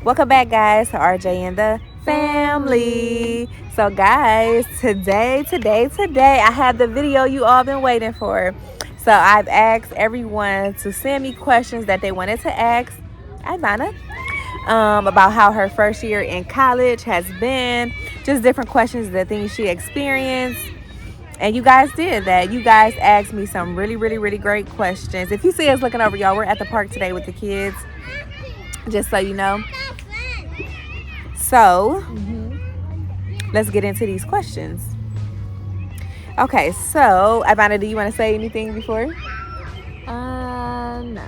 Welcome back, guys, to RJ and the family. So, guys, today, I have the video you all been waiting for. So, I've asked everyone to send me questions that they wanted to ask Ivana about how her first year in college has been, just different questions, the things she experienced. And you guys did that. You guys asked me some really, really, really great questions. If you see us looking over, y'all, we're at the park today with the kids, just so you know. So, let's get into these questions. Okay, so, Ivana, do you want to say anything before? No.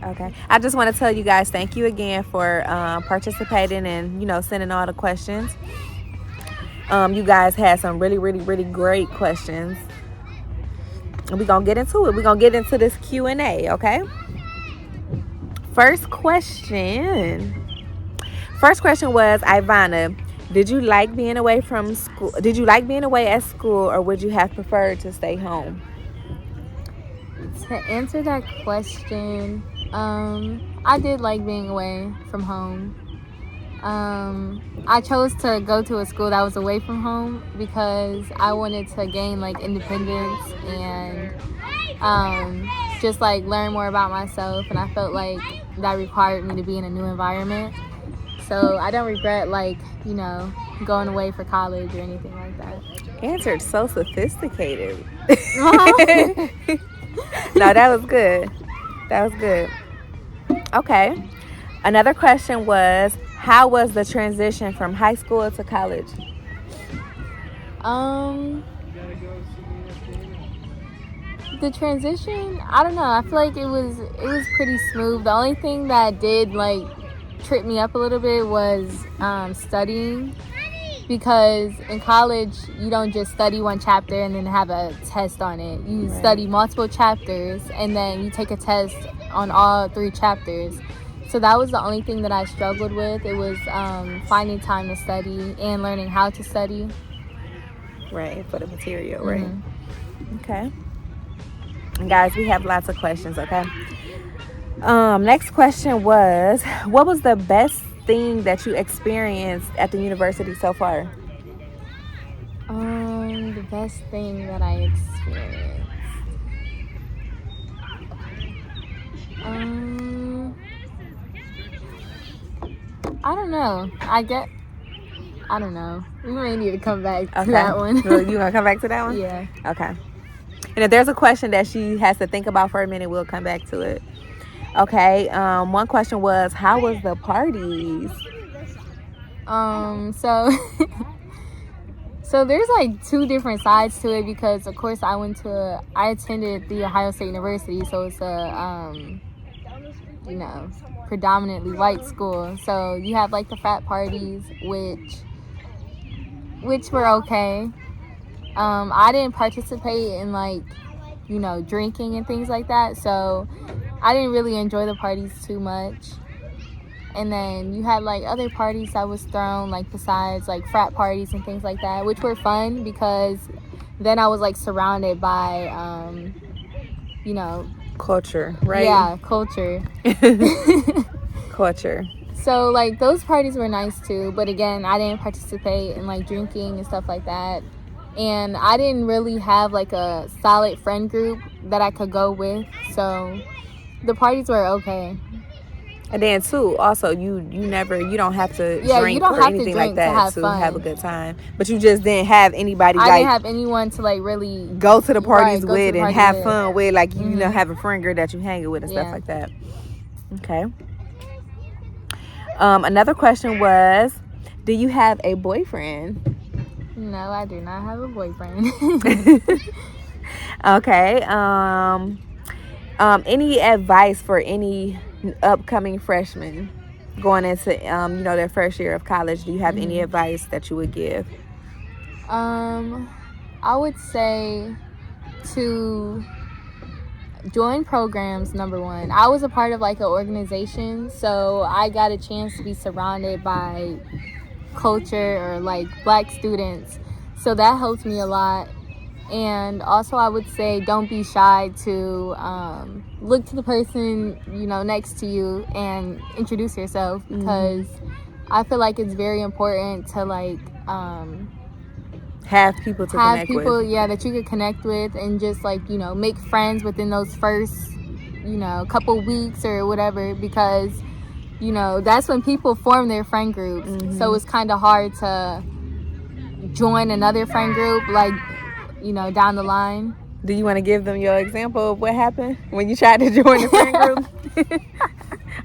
Okay. I just want to tell you guys thank you again for participating and, sending all the questions. You guys had some really, really, really great questions. And we're going to get into it. We're going to get into this Q&A, okay? First question was, Ivana, did you like being away from school? Did you like being away at school, or would you have preferred to stay home? To answer that question, I did like being away from home. I chose to go to a school that was away from home because I wanted to gain like independence and just like learn more about myself, and I felt like that required me to be in a new environment. So I don't regret going away for college or anything like that. Answered so sophisticated. No, that was good. Okay. Another question was, how was the transition from high school to college? The transition, I don't know. I feel like it was pretty smooth. The only thing that did like trip me up a little bit was studying, because in college you don't just study one chapter and then have a test on it. You study multiple chapters and then you take a test on all 3 chapters. So that was the only thing that I struggled with. It was finding time to study and learning how to study. Right, for the material, right? Okay. And guys, we have lots of questions, okay? Next question was, what was the best thing that you experienced at the university so far? The best thing that I experienced. I don't know. I don't know. We may need to come back to that one. You want to come back to that one? Yeah. Okay. And if there's a question that she has to think about for a minute, we'll come back to it. Okay. One question was, how was the parties? So there's like 2 different sides to it, because of course I attended the Ohio State University, so it's a predominantly white school. So you have like the frat parties, which were okay. I didn't participate in drinking and things like that, so I didn't really enjoy the parties too much. And then you had like other parties that was thrown, like besides like frat parties and things like that, which were fun because then I was like surrounded by culture, right? Yeah, culture. Culture. So like those parties were nice too, but again, I didn't participate in like drinking and stuff like that. And I didn't really have like a solid friend group that I could go with, so the parties were okay. And then too, also you don't have to drink or anything like that to have a good time. But you just didn't have anybody. I didn't have anyone to like really go to the parties with and have fun with, like have a friend group that you hang with and stuff like that. Okay. Another question was, do you have a boyfriend? No, I do not have a boyfriend. Okay. Any advice for any upcoming freshmen going into their first year of college? Do you have any advice that you would give? I would say to join programs, number one. I was a part of like an organization, so I got a chance to be surrounded by culture or like black students, so that helped me a lot. And also I would say don't be shy to look to the person, you know, next to you and introduce yourself, because I feel like it's very important to like have people to have connect people with. that you could connect with, and just like, you know, make friends within those first, you know, couple weeks or whatever, because, you know, that's when people form their friend groups. So it's kind of hard to join another friend group, like, you know, down the line. Do you want to give them your example of what happened when you tried to join the friend group?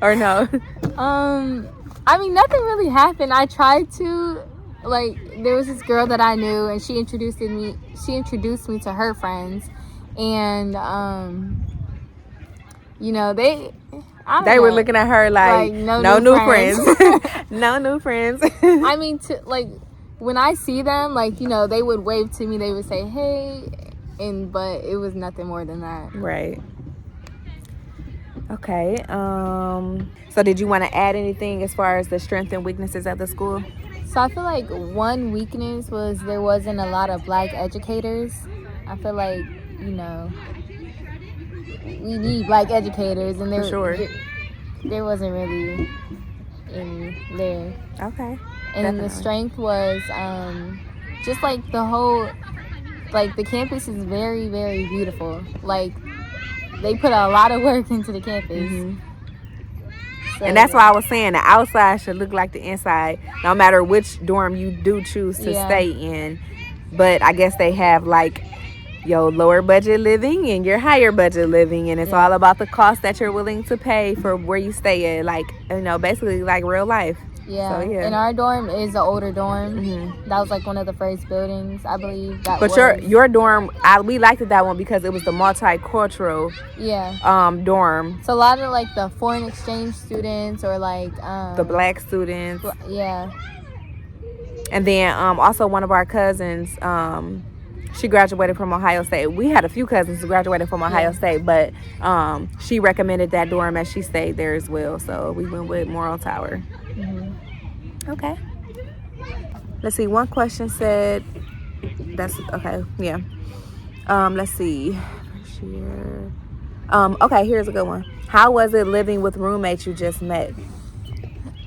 Or no? I mean, nothing really happened. I tried to, like, there was this girl that I knew, and she introduced me to her friends, and you know, they were looking at her like no new friends. No new friends. I mean, like, when I see them, like, you know, they would wave to me, they would say hey, but it was nothing more than that. Right. Okay. So did you want to add anything as far as the strengths and weaknesses of the school? So I feel like one weakness was there wasn't a lot of Black educators. I feel like, you know, we need Black educators, and there wasn't really any there. Okay. And then the strength was just like the whole, like, the campus is very, very beautiful. Like, they put a lot of work into the campus. So, and that's why I was saying the outside should look like the inside, no matter which dorm you do choose to stay in. But I guess they have like your lower budget living and your higher budget living, and it's all about the cost that you're willing to pay for where you stay at, like, you know, basically like real life. Yeah. So, And our dorm is an older dorm. That was like one of the first buildings, I believe. But your dorm, we liked that one because it was the multicultural dorm. So a lot of like the foreign exchange students, or like the Black students. Yeah. And then also one of our cousins, she graduated from Ohio State. We had a few cousins who graduated from Ohio State, but she recommended that dorm as she stayed there as well. So we went with Morrill Tower. Okay. Let's see. One question said, that's okay. Yeah. Let's see. Okay, here's a good one. How was it living with roommates you just met?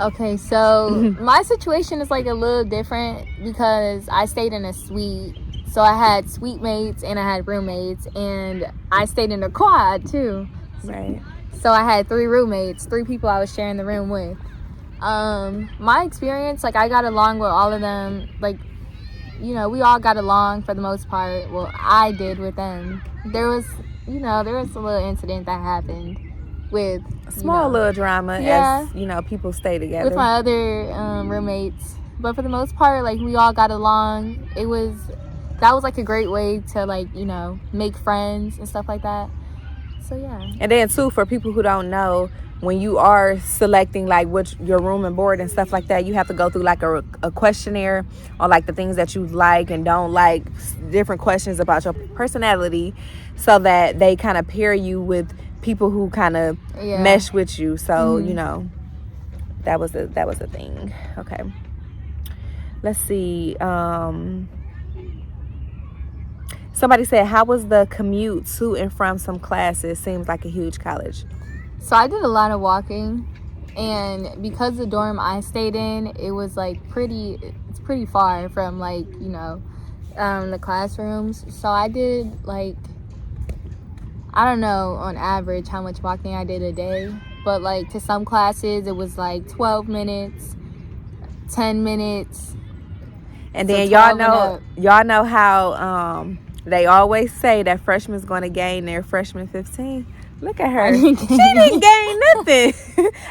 Okay, so my situation is like a little different because I stayed in a suite. So I had suite mates and I had roommates, and I stayed in a quad too. Right. So I had 3 roommates, 3 people I was sharing the room with. My experience, like, I got along with all of them. Like, you know, we all got along for the most part. Well, I did with them. There was a little incident that happened with little drama as, you know, people stay together. With my other roommates. But for the most part, like, we all got along. That was like a great way to, like, you know, make friends and stuff like that. So yeah. And then too, for people who don't know, when you are selecting like your room and board and stuff like that, you have to go through like a questionnaire on like the things that you like and don't like, different questions about your personality, so that they kind of pair you with people who kind of mesh with you. So you know, that was a thing. Okay, let's see. Somebody said, how was the commute to and from some classes? Seems like a huge college. So I did a lot of walking, and because the dorm I stayed in, it was like it's pretty far from, like, you know, the classrooms. So I did, like, I don't know on average how much walking I did a day, but like to some classes it was like 12 minutes, 10 minutes. And then y'all know how they always say that freshmen going to gain their freshman 15. Look at her. She didn't gain nothing.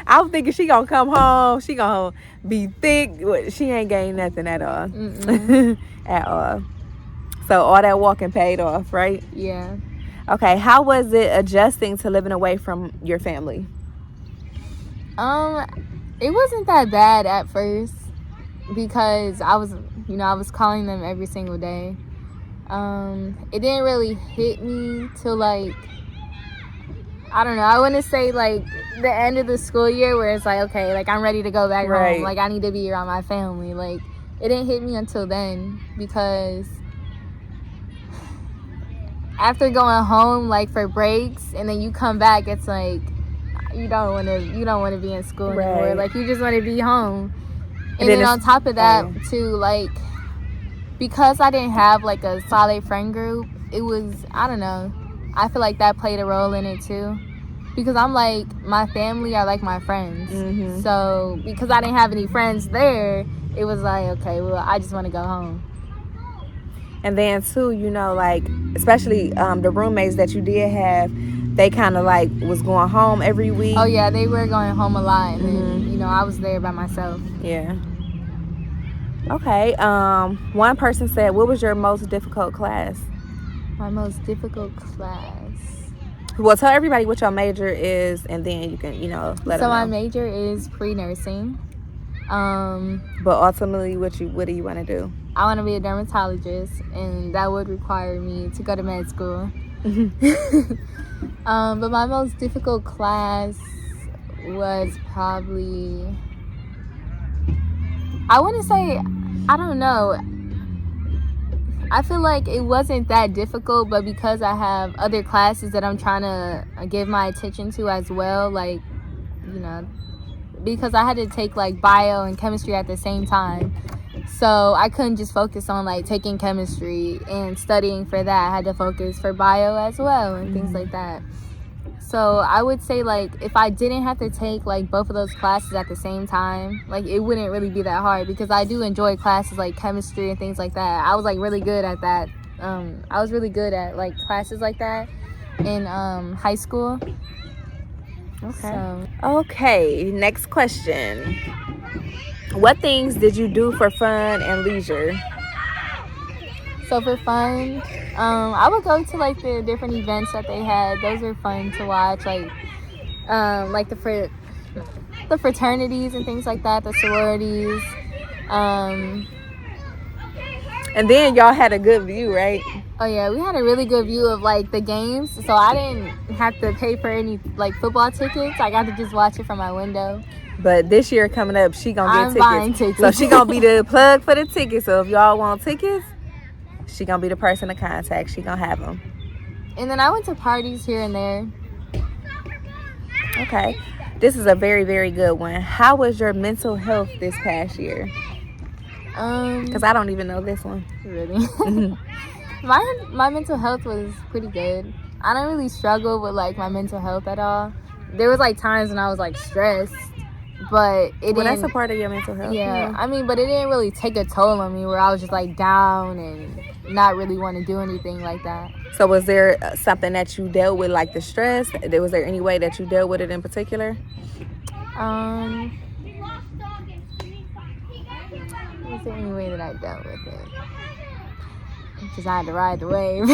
I was thinking she gonna come home. She gonna be thick. She ain't gained nothing at all. At all. So all that walking paid off, right? Yeah. Okay. How was it adjusting to living away from your family? It wasn't that bad at first because I was calling them every single day. It didn't really hit me till, like, I don't know, I want to say like the end of the school year, where it's like, okay, like, I'm ready to go back home. Like, I need to be around my family. Like, it didn't hit me until then, because after going home like for breaks and then you come back, it's like you don't want to be in school anymore. Right. Like you just want to be home. And then then on top of that too, like because I didn't have like a solid friend group, it was, I don't know, I feel like that played a role in it too. Because I'm like, my family are like my friends. Mm-hmm. So because I didn't have any friends there, it was like, okay, well, I just want to go home. And then too, you know, like especially the roommates that you did have, they kind of like was going home every week. Oh yeah, they were going home a lot, and then you know I was there by myself. Yeah. Okay. One person said, "What was your most difficult class?" My most difficult class. Well, tell everybody what your major is, and then you can, you know, let them know. So my major is pre-nursing. But ultimately, what do you want to do? I want to be a dermatologist, and that would require me to go to med school. But my most difficult class was probably, I wouldn't say, I don't know. I feel like it wasn't that difficult, but because I have other classes that I'm trying to give my attention to as well, like, you know, because I had to take like bio and chemistry at the same time. So I couldn't just focus on like taking chemistry and studying for that. I had to focus for bio as well and things like that. So I would say like if I didn't have to take like both of those classes at the same time, like it wouldn't really be that hard because I do enjoy classes like chemistry and things like that. I was like really good at that. I was really good at like classes like that in high school. Okay. Okay, next question. What things did you do for fun and leisure? So for fun, I would go to like the different events that they had. Those were fun to watch, like the fraternities and things like that, the sororities. And then y'all had a good view, right? Oh yeah, we had a really good view of like the games, so I didn't have to pay for any like football tickets. I got to just watch it from my window. But this year coming up, she gonna get buying tickets. So she gonna be the plug for the tickets. So if y'all want tickets, she gonna be the person to contact. She gonna have them. And then I went to parties here and there. Okay, this is a very, very good one. How was your mental health this past year? Because I don't even know this one. Really? My mental health was pretty good. I don't really struggle with like my mental health at all. There was like times when I was like stressed, but that's a part of your mental health. Yeah, I mean, but it didn't really take a toll on me where I was just like down and not really want to do anything like that. So was there something that you dealt with, like the stress? Was there any way that you dealt with it in particular? Was there any way that I dealt with it? Because I had to ride the wave.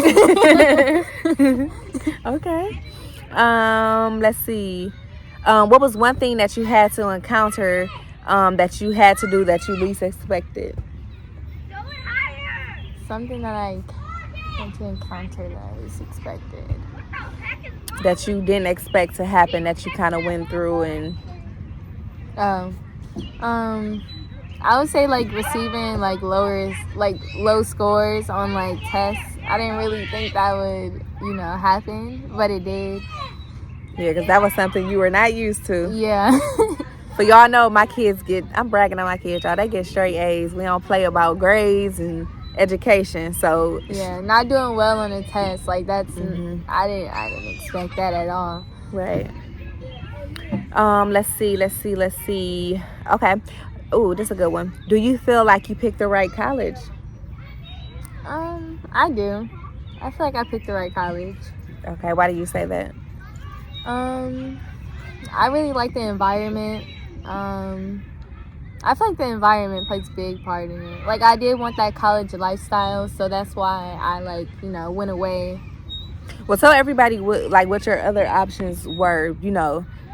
Okay. Let's see. What was one thing that you had to encounter, that you had to do that you least expected? Something that I had to encounter that I least expected. That you didn't expect to happen, that you kind of went through and... I would say like receiving like low scores on like tests. I didn't really think that would, happen, but it did. Yeah, because that was something you were not used to. Yeah. But y'all know my kids I'm bragging on my kids, y'all. They get straight A's. We don't play about grades and education. So yeah, not doing well on a test, like that's I didn't expect that at all. Right. Let's see. Okay. Ooh, this is a good one. Do you feel like you picked the right college? I do. I feel like I picked the right college. Okay, why do you say that? I really like the environment. I feel like the environment plays a big part in it. Like, I did want that college lifestyle, so that's why I, went away. Well, tell everybody what your other options were,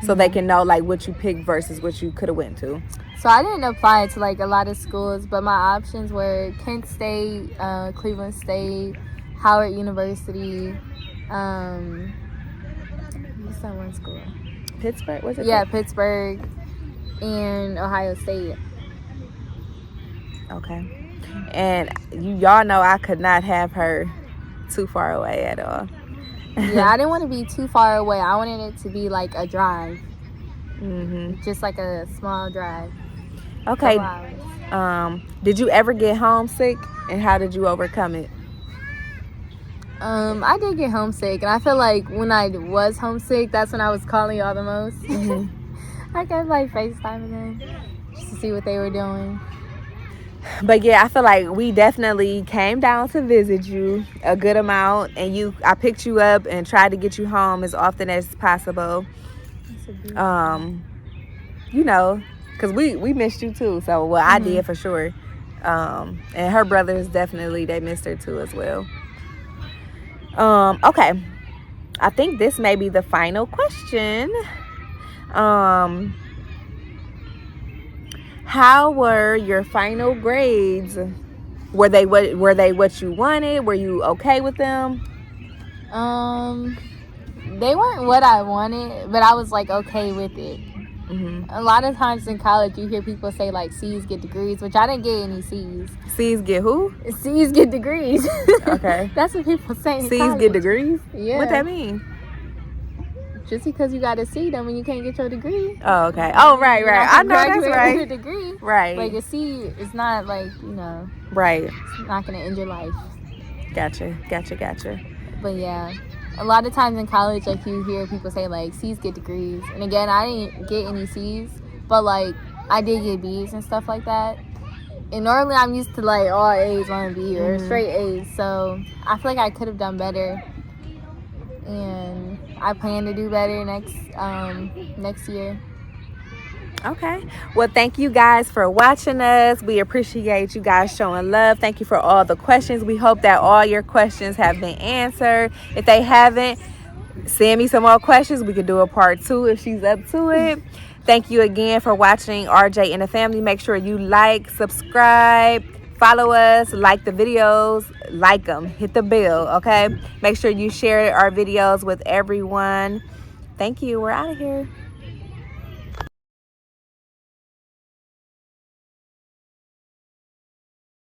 so they can know, what you picked versus what you could have went to. So I didn't apply to, a lot of schools, but my options were Kent State, Cleveland State, Howard University, what's that one school? Pittsburgh, was it? Yeah, Pittsburgh, and Ohio State. Okay. And y'all know I could not have her too far away at all. Yeah, I didn't want to be too far away. I wanted it to be like a drive. Just like a small drive. Okay. Couple hours. Did you ever get homesick, and how did you overcome it? I did get homesick, and I feel like when I was homesick, that's when I was calling y'all the most. I kept like FaceTiming them just to see what they were doing. But yeah, I feel like we definitely came down to visit you a good amount, and I picked you up and tried to get you home as often as possible. You know, because we missed you too. So, well, I did for sure. And her brothers definitely, they missed her too as well. Okay, I think this may be the final question. How were your final grades? Were they what you wanted? Were you okay with them? They weren't what I wanted, but I was like okay with it. A lot of times in college, you hear people say like C's get degrees, which I didn't get any C's. C's get who? C's get degrees. Okay. That's what people say in C's college. get degrees? Yeah. What that mean? Just because you got a C don't mean you can't get your degree. Oh, okay. Oh, right. I know that's right. With a degree. Right. Like a C is not like, Right. It's not going to end your life. Gotcha. But yeah, a lot of times in college, like you hear people say like C's get degrees. And again, I didn't get any C's, but like I did get B's and stuff like that. And normally I'm used to like all A's on a B or straight A's. So I feel like I could have done better. And I plan to do better next year. Okay. Well, thank you guys for watching us. We appreciate you guys showing love. Thank you for all the questions. We hope that all your questions have been answered. If they haven't, send me some more questions. We could do a part 2 if she's up to it. Thank you again for watching RJ and the Family. Make sure you like, subscribe, follow us, like the videos, like them, hit the bell, okay? Make sure you share our videos with everyone. Thank you. We're out of here.